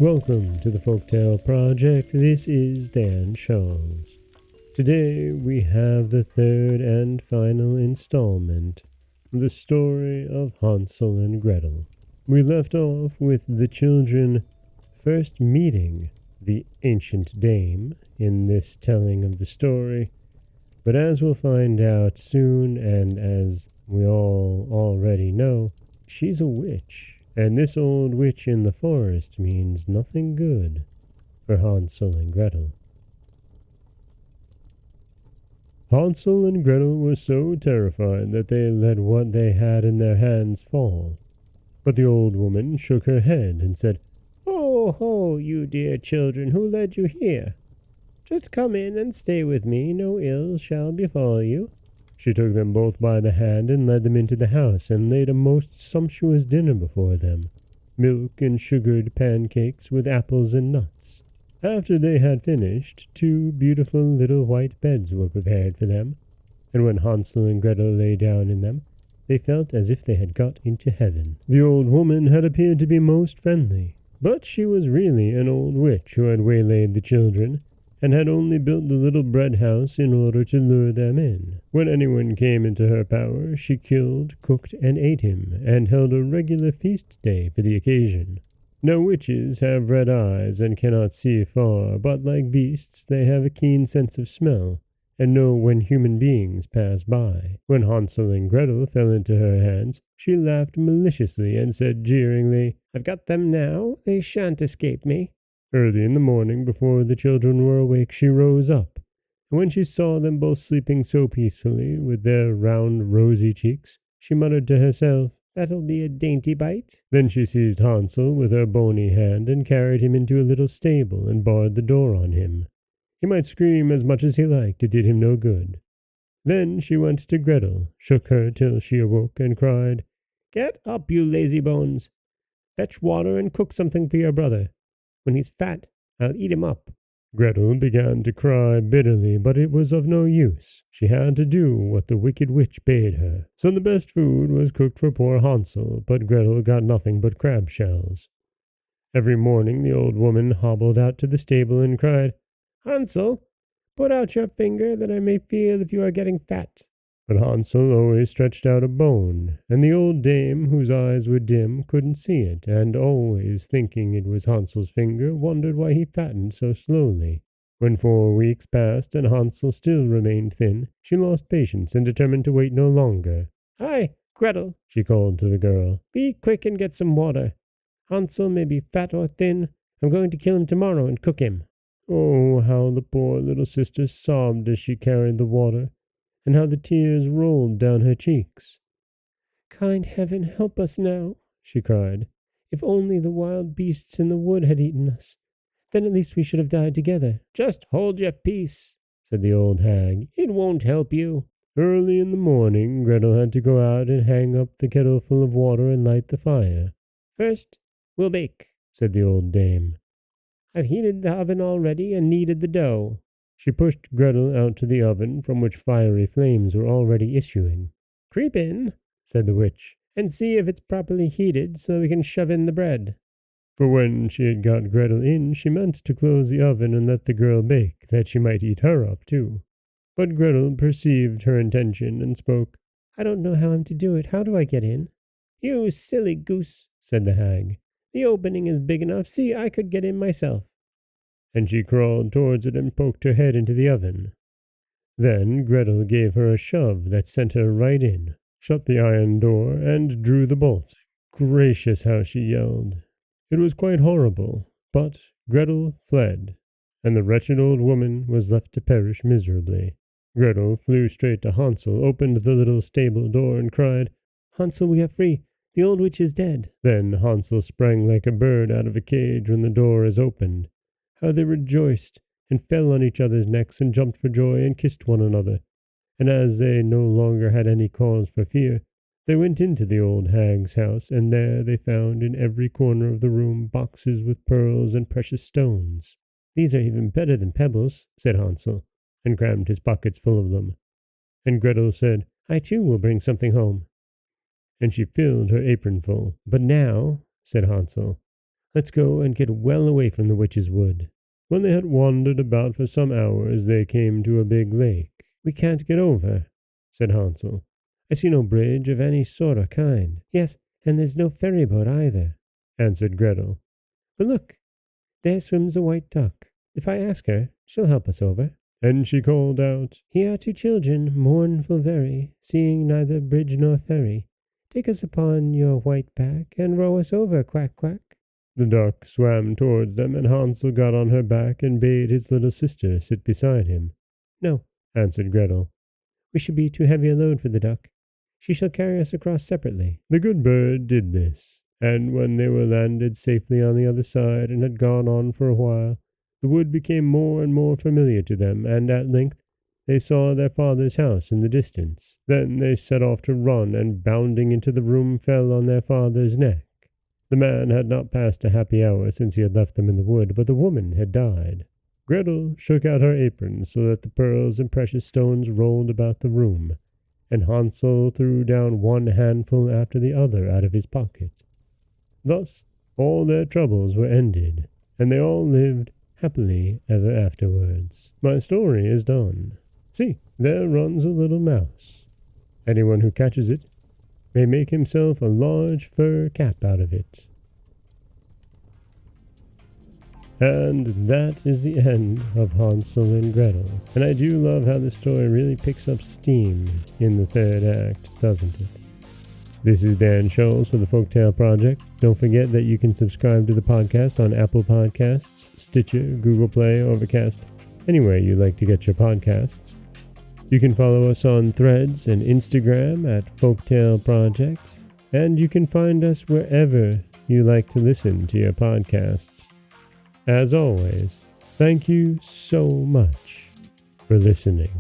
Welcome to the Folktale Project. This is Dan Scholz. Today we have the third and final installment, the story of Hansel and Gretel. We left off with the children first meeting the ancient dame in this telling of the story, but as we'll find out soon, and as we all already know, she's a witch. And this old witch in the forest means nothing good for Hansel and Gretel. Hansel and Gretel were so terrified that they let what they had in their hands fall. But the old woman shook her head and said, "Oh, ho, you dear children, who led you here? Just come in and stay with me, no ill shall befall you." She took them both by the hand and led them into the house, and laid a most sumptuous dinner before them, milk and sugared pancakes with apples and nuts. After they had finished, 2 beautiful little white beds were prepared for them, and when Hansel and Gretel lay down in them, they felt as if they had got into heaven. The old woman had appeared to be most friendly, but she was really an old witch who had waylaid the children, and had only built the little bread house in order to lure them in. When anyone came into her power, she killed, cooked, and ate him, and held a regular feast day for the occasion. Now witches have red eyes and cannot see far, but like beasts they have a keen sense of smell, and know when human beings pass by. When Hansel and Gretel fell into her hands, she laughed maliciously and said jeeringly, "I've got them now, they shan't escape me." Early in the morning, before the children were awake, she rose up, and when she saw them both sleeping so peacefully, with their round rosy cheeks, she muttered to herself, "That'll be a dainty bite." Then she seized Hansel with her bony hand, and carried him into a little stable, and barred the door on him. He might scream as much as he liked, it did him no good. Then she went to Gretel, shook her till she awoke, and cried, "Get up, you lazy bones! Fetch water and cook something for your brother. When he's fat, I'll eat him up." Gretel began to cry bitterly, but it was of no use. She had to do what the wicked witch bade her. So the best food was cooked for poor Hansel, but Gretel got nothing but crab shells. Every morning the old woman hobbled out to the stable and cried, "Hansel, put out your finger that I may feel if you are getting fat." But Hansel always stretched out a bone, and the old dame, whose eyes were dim, couldn't see it, and always thinking it was Hansel's finger, wondered why he fattened so slowly. When 4 weeks passed and Hansel still remained thin, she lost patience and determined to wait no longer. "Hi, Gretel," she called to the girl. "Be quick and get some water. Hansel may be fat or thin. I'm going to kill him tomorrow and cook him." Oh, how the poor little sister sobbed as she carried the water, and how the tears rolled down her cheeks. "Kind heaven, help us now," she cried. "If only the wild beasts in the wood had eaten us, then at least we should have died together." "Just hold your peace," said the old hag. "It won't help you." Early in the morning, Gretel had to go out and hang up the kettle full of water and light the fire. "First, we'll bake," said the old dame. "I've heated the oven already and kneaded the dough." She pushed Gretel out to the oven, from which fiery flames were already issuing. "Creep in," said the witch, "and see if it's properly heated so we can shove in the bread." For when she had got Gretel in, she meant to close the oven and let the girl bake, that she might eat her up too. But Gretel perceived her intention and spoke, "I don't know how I'm to do it. How do I get in?" "You silly goose," said the hag. "The opening is big enough. See, I could get in myself." And she crawled towards it and poked her head into the oven. Then Gretel gave her a shove that sent her right in, shut the iron door, and drew the bolt. Gracious, how she yelled! It was quite horrible, but Gretel fled, and the wretched old woman was left to perish miserably. Gretel flew straight to Hansel, opened the little stable door, and cried, "Hansel, we are free. The old witch is dead." Then Hansel sprang like a bird out of a cage when the door is opened. How they rejoiced, and fell on each other's necks, and jumped for joy, and kissed one another. And as they no longer had any cause for fear, they went into the old hag's house, and there they found in every corner of the room boxes with pearls and precious stones. "These are even better than pebbles," said Hansel, and crammed his pockets full of them. And Gretel said, "I too will bring something home." And she filled her apron full. "But now," said Hansel, Let's go and get well away from the witch's wood." When they had wandered about for some hours, they came to a big lake. "We can't get over," said Hansel. "I see no bridge of any sort or kind." "Yes, and there's no ferry boat either," answered Gretel. "But look, there swims a white duck. If I ask her, she'll help us over." And she called out, "Here are two children, mournful very, seeing neither bridge nor ferry. Take us upon your white back, and row us over, quack, quack." The duck swam towards them, and Hansel got on her back and bade his little sister sit beside him. "No," answered Gretel. "We should be too heavy a load for the duck. She shall carry us across separately." The good bird did this, and when they were landed safely on the other side and had gone on for a while, the wood became more and more familiar to them, and at length they saw their father's house in the distance. Then they set off to run, and bounding into the room fell on their father's neck. The man had not passed a happy hour since he had left them in the wood, but the woman had died. Gretel shook out her apron so that the pearls and precious stones rolled about the room, and Hansel threw down one handful after the other out of his pocket. Thus all their troubles were ended, and they all lived happily ever afterwards. My story is done. See, there runs a little mouse. Anyone who catches it may make himself a large fur cap out of it. And that is the end of Hansel and Gretel. And I do love how the story really picks up steam in the third act, doesn't it? This is Dan Scholz for the Folktale Project. Don't forget that you can subscribe to the podcast on Apple Podcasts, Stitcher, Google Play, Overcast, anywhere you like to get your podcasts. You can follow us on Threads and Instagram at Folktale Project, and you can find us wherever you like to listen to your podcasts. As always, thank you so much for listening.